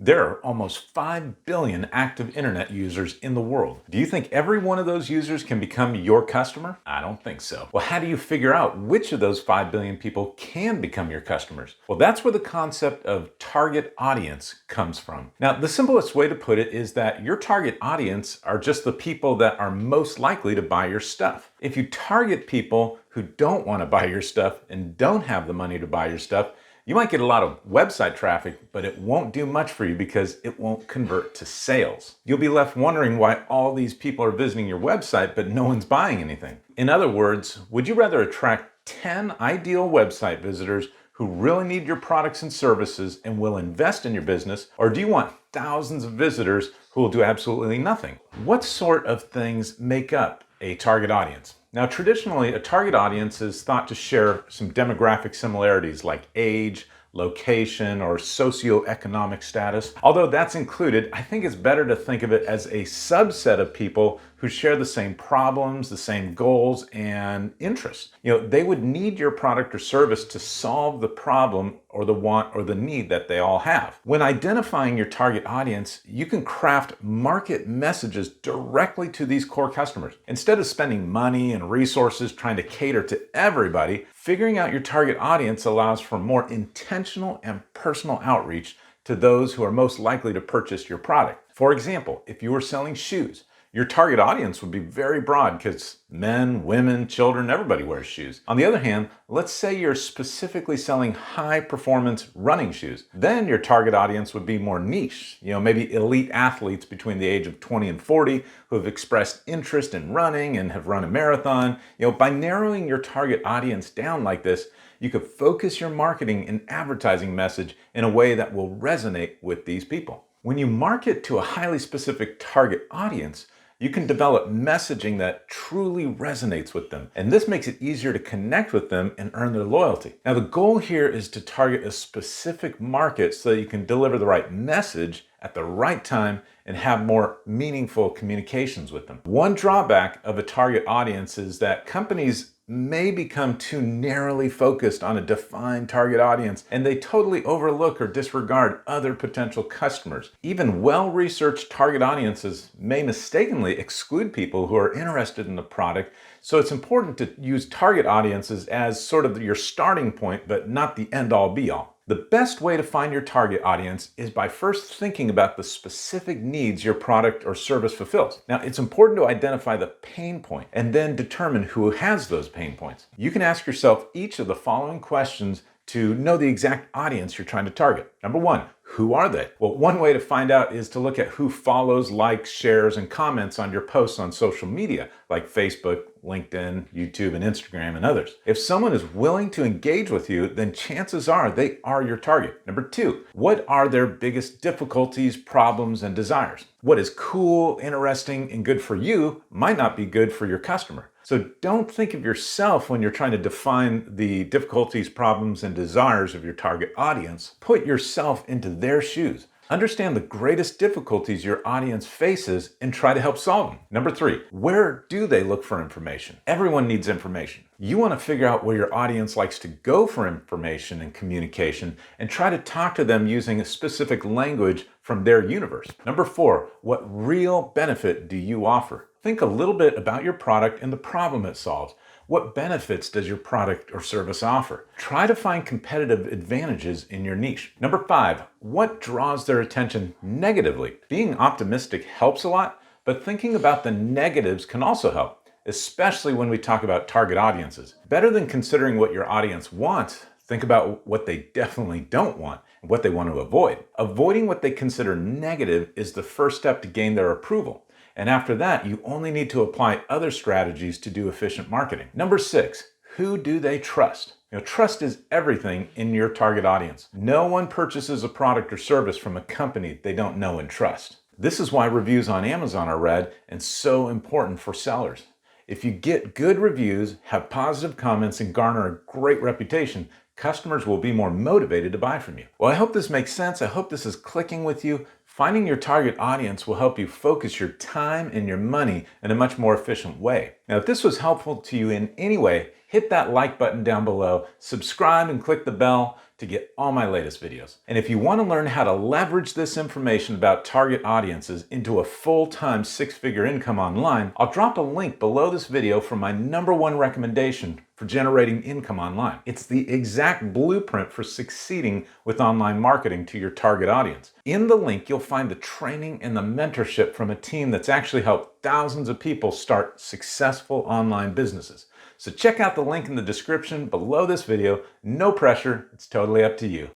There are almost 5 billion active internet users in the world. Do you think every one of those users can become your customer? I don't think so. Well, how do you figure out which of those 5 billion people can become your customers? Well, that's where the concept of target audience comes from. Now, the simplest way to put it is that your target audience are just the people that are most likely to buy your stuff. If you target people who don't want to buy your stuff and don't have the money to buy your stuff, you might get a lot of website traffic, but it won't do much for you because it won't convert to sales. You'll be left wondering why all these people are visiting your website, but no one's buying anything. In other words, would you rather attract 10 ideal website visitors who really need your products and services and will invest in your business, or do you want thousands of visitors who will do absolutely nothing? What sort of things make up a target audience? Now, traditionally, a target audience is thought to share some demographic similarities like age, location, or socioeconomic status. Although that's included, I think it's better to think of it as a subset of people who share the same problems, the same goals, and interests. They would need your product or service to solve the problem or the want or the need that they all have. When identifying your target audience, you can craft market messages directly to these core customers. Instead of spending money and resources trying to cater to everybody, figuring out your target audience allows for more intentional and personal outreach to those who are most likely to purchase your product. For example, if you were selling shoes, your target audience would be very broad because men, women, children, everybody wears shoes. On the other hand, let's say you're specifically selling high-performance running shoes. Then your target audience would be more niche, maybe elite athletes between the age of 20 and 40 who have expressed interest in running and have run a marathon. By narrowing your target audience down like this, you could focus your marketing and advertising message in a way that will resonate with these people. When you market to a highly specific target audience, you can develop messaging that truly resonates with them. And this makes it easier to connect with them and earn their loyalty. Now, the goal here is to target a specific market so that you can deliver the right message at the right time and have more meaningful communications with them. One drawback of a target audience is that companies may become too narrowly focused on a defined target audience, and they totally overlook or disregard other potential customers. Even well-researched target audiences may mistakenly exclude people who are interested in the product, so it's important to use target audiences as sort of your starting point, but not the end-all be-all. The best way to find your target audience is by first thinking about the specific needs your product or service fulfills. Now, it's important to identify the pain point and then determine who has those pain points. You can ask yourself each of the following questions to know the exact audience you're trying to target. Number one, who are they? Well, one way to find out is to look at who follows, likes, shares, and comments on your posts on social media, like Facebook, LinkedIn, YouTube, and Instagram, and others. If someone is willing to engage with you, then chances are they are your target. Number two, what are their biggest difficulties, problems, and desires? What is cool, interesting, and good for you might not be good for your customer. So don't think of yourself when you're trying to define the difficulties, problems, and desires of your target audience. Put yourself into their shoes. Understand the greatest difficulties your audience faces and try to help solve them. Number three, where do they look for information? Everyone needs information. You want to figure out where your audience likes to go for information and communication and try to talk to them using a specific language from their universe. Number four, what real benefit do you offer? Think a little bit about your product and the problem it solves. What benefits does your product or service offer? Try to find competitive advantages in your niche. Number five, what draws their attention negatively? Being optimistic helps a lot, but thinking about the negatives can also help, especially when we talk about target audiences. Better than considering what your audience wants, think about what they definitely don't want and what they want to avoid. Avoiding what they consider negative is the first step to gain their approval. And after that, you only need to apply other strategies to do efficient marketing. Number six, who do they trust? Trust is everything in your target audience. No one purchases a product or service from a company they don't know and trust. This is why reviews on Amazon are read and so important for sellers. If you get good reviews, have positive comments, and garner a great reputation, customers will be more motivated to buy from you. Well, I hope this makes sense. I hope this is clicking with you. Finding your target audience will help you focus your time and your money in a much more efficient way. Now, if this was helpful to you in any way, hit that like button down below, subscribe and click the bell to get all my latest videos. And if you want to learn how to leverage this information about target audiences into a full-time six-figure income online, I'll drop a link below this video for my #1 recommendation for generating income online. It's the exact blueprint for succeeding with online marketing to your target audience. In the link, you'll find the training and the mentorship from a team that's actually helped thousands of people start successful online businesses. So check out the link in the description below this video. No pressure, it's totally up to you.